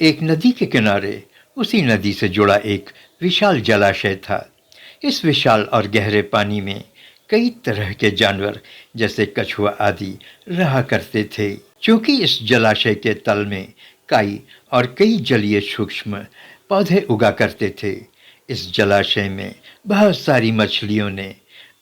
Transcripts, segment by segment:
एक नदी के किनारे उसी नदी से जुड़ा एक विशाल जलाशय था। इस विशाल और गहरे पानी में कई तरह के जानवर जैसे कछुआ आदि रहा करते थे। क्योंकि इस जलाशय के तल में काई और कई जलीय सूक्ष्म पौधे उगा करते थे, इस जलाशय में बहुत सारी मछलियों ने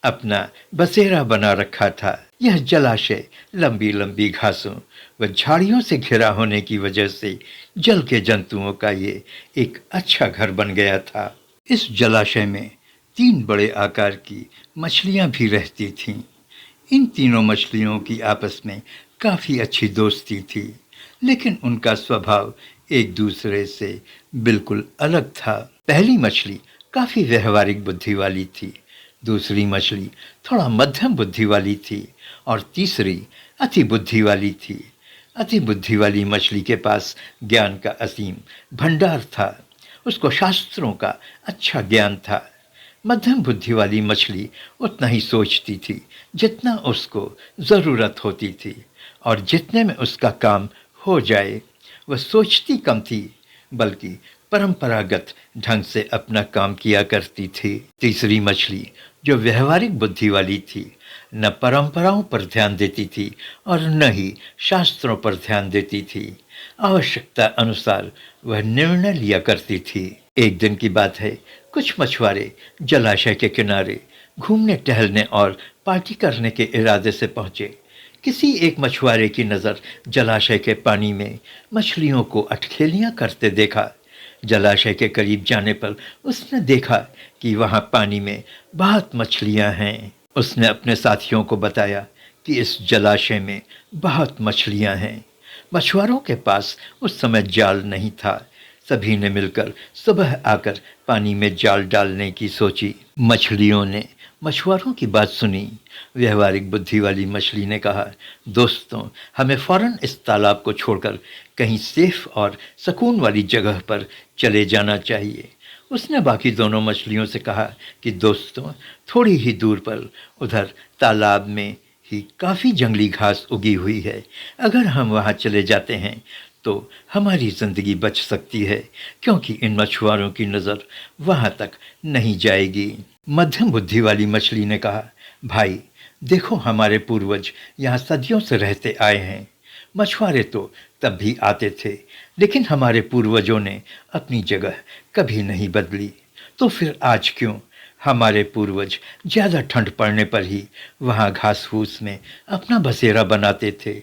अपना बसेरा बना रखा था। यह जलाशय लंबी लंबी घासों व झाड़ियों से घिरा होने की वजह से जल के जंतुओं का ये एक अच्छा घर बन गया था। इस जलाशय में 3 बड़े आकार की मछलियां भी रहती थीं। इन तीनों मछलियों की आपस में काफी अच्छी दोस्ती थी, लेकिन उनका स्वभाव एक दूसरे से बिल्कुल अलग था। पहली मछली काफी व्यवहारिक बुद्धि वाली थी, दूसरी मछली थोड़ा मध्यम बुद्धि वाली थी और तीसरी अति बुद्धि वाली थी। अति बुद्धि वाली मछली के पास ज्ञान का असीम भंडार था। उसको शास्त्रों का अच्छा ज्ञान था। मध्यम बुद्धि वाली मछली उतना ही सोचती थी जितना उसको ज़रूरत होती थी, और जितने में उसका काम हो जाए। वह सोचती कम थी, बल्कि परंपरागत ढंग से अपना काम किया करती थी। तीसरी मछली जो व्यवहारिक बुद्धि वाली थी, न परंपराओं पर ध्यान देती थी और न ही शास्त्रों पर ध्यान देती थी। आवश्यकता अनुसार वह निर्णय लिया करती थी। एक दिन की बात है, कुछ मछुआरे जलाशय के किनारे घूमने टहलने और पार्टी करने के इरादे से पहुंचे। किसी एक मछुआरे की नज़र जलाशय के पानी में मछलियों को अटखेलियां करते देखा। जलाशय के करीब जाने पर उसने देखा कि वहां पानी में बहुत मछलियां हैं। उसने अपने साथियों को बताया कि इस जलाशय में बहुत मछलियां हैं। मछुआरों के पास उस समय जाल नहीं था। सभी ने मिलकर सुबह आकर पानी में जाल डालने की सोची। मछलियों ने मछुआरों की बात सुनी। व्यवहारिक बुद्धि वाली मछली ने कहा, दोस्तों, हमें फौरन इस तालाब को छोड़कर कहीं सेफ और सुकून वाली जगह पर चले जाना चाहिए। उसने बाकी दोनों मछलियों से कहा कि दोस्तों, थोड़ी ही दूर पर उधर तालाब में ही काफ़ी जंगली घास उगी हुई है। अगर हम वहाँ चले जाते हैं तो हमारी ज़िंदगी बच सकती है, क्योंकि इन मछुआरों की नज़र वहाँ तक नहीं जाएगी। मध्यम बुद्धि वाली मछली ने कहा, भाई देखो, हमारे पूर्वज यहाँ सदियों से रहते आए हैं। मछुआरे तो तब भी आते थे, लेकिन हमारे पूर्वजों ने अपनी जगह कभी नहीं बदली। तो फिर आज क्यों? हमारे पूर्वज ज़्यादा ठंड पड़ने पर ही वहाँ घास फूस में अपना बसेरा बनाते थे,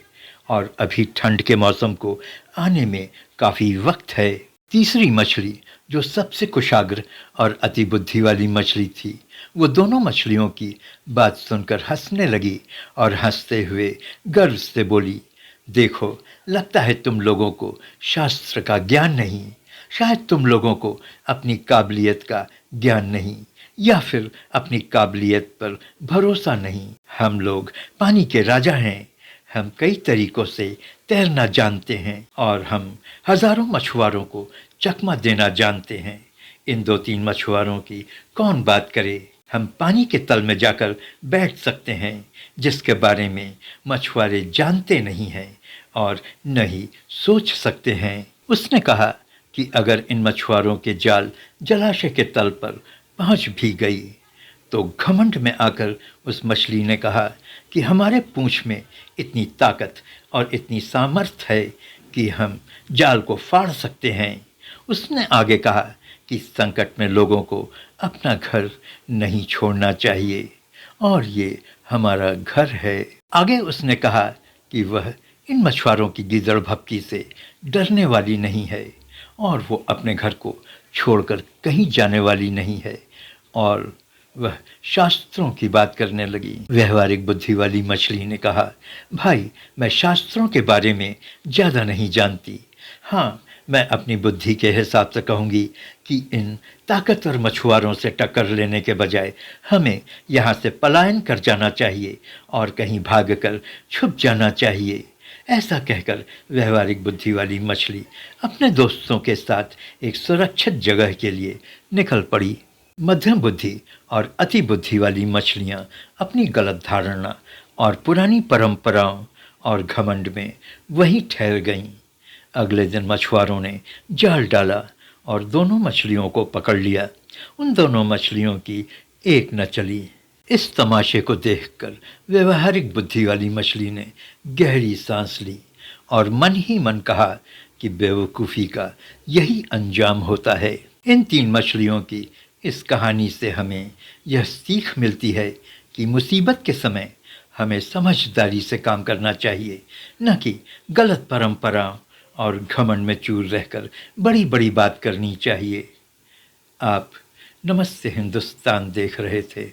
और अभी ठंड के मौसम को आने में काफ़ी वक्त है। तीसरी मछली जो सबसे कुशाग्र और अति बुद्धि वाली मछली थी, वो दोनों मछलियों की बात सुनकर हंसने लगी और हंसते हुए गर्व से बोली, देखो, लगता है तुम लोगों को शास्त्र का ज्ञान नहीं, शायद तुम लोगों को अपनी काबिलियत का ज्ञान नहीं, या फिर अपनी काबिलियत पर भरोसा नहीं। हम लोग पानी के राजा हैं। हम कई तरीकों से तैरना जानते हैं और हम हजारों मछुआरों को चकमा देना जानते हैं। इन 2-3 मछुआरों की कौन बात करे? हम पानी के तल में जाकर बैठ सकते हैं, जिसके बारे में मछुआरे जानते नहीं हैं और न ही सोच सकते हैं। उसने कहा कि अगर इन मछुआरों के जाल जलाशय के तल पर पहुंच भी गई तो घमंड में आकर उस मछली ने कहा कि हमारे पूंछ में इतनी ताकत और इतनी सामर्थ्य है कि हम जाल को फाड़ सकते हैं। उसने आगे कहा कि संकट में लोगों को अपना घर नहीं छोड़ना चाहिए, और ये हमारा घर है। आगे उसने कहा कि वह इन मछुआरों की गीदड़ भपकी से डरने वाली नहीं है, और वो अपने घर को छोड़कर कहीं जाने वाली नहीं है, और वह शास्त्रों की बात करने लगी। व्यवहारिक बुद्धि वाली मछली ने कहा, भाई, मैं शास्त्रों के बारे में ज़्यादा नहीं जानती। हाँ, मैं अपनी बुद्धि के हिसाब से कहूँगी कि इन ताकतवर मछुआरों से टक्कर लेने के बजाय हमें यहाँ से पलायन कर जाना चाहिए और कहीं भागकर छुप जाना चाहिए। ऐसा कहकर व्यवहारिक बुद्धि वाली मछली अपने दोस्तों के साथ एक सुरक्षित जगह के लिए निकल पड़ी। मध्यम बुद्धि और अति बुद्धि वाली मछलियाँ अपनी गलत धारणा और पुरानी परंपराओं और घमंड में वहीं ठहर गईं। अगले दिन मछुआरों ने जाल डाला और दोनों मछलियों को पकड़ लिया। उन दोनों मछलियों की एक न चली। इस तमाशे को देखकर व्यवहारिक बुद्धि वाली मछली ने गहरी सांस ली और मन ही मन कहा कि बेवकूफ़ी का यही अंजाम होता है। इन तीन मछलियों की इस कहानी से हमें यह सीख मिलती है कि मुसीबत के समय हमें समझदारी से काम करना चाहिए, न कि गलत परंपराओं और घमंड में चूर रहकर बड़ी बड़ी बात करनी चाहिए। आप नमस्ते हिंदुस्तान देख रहे थे।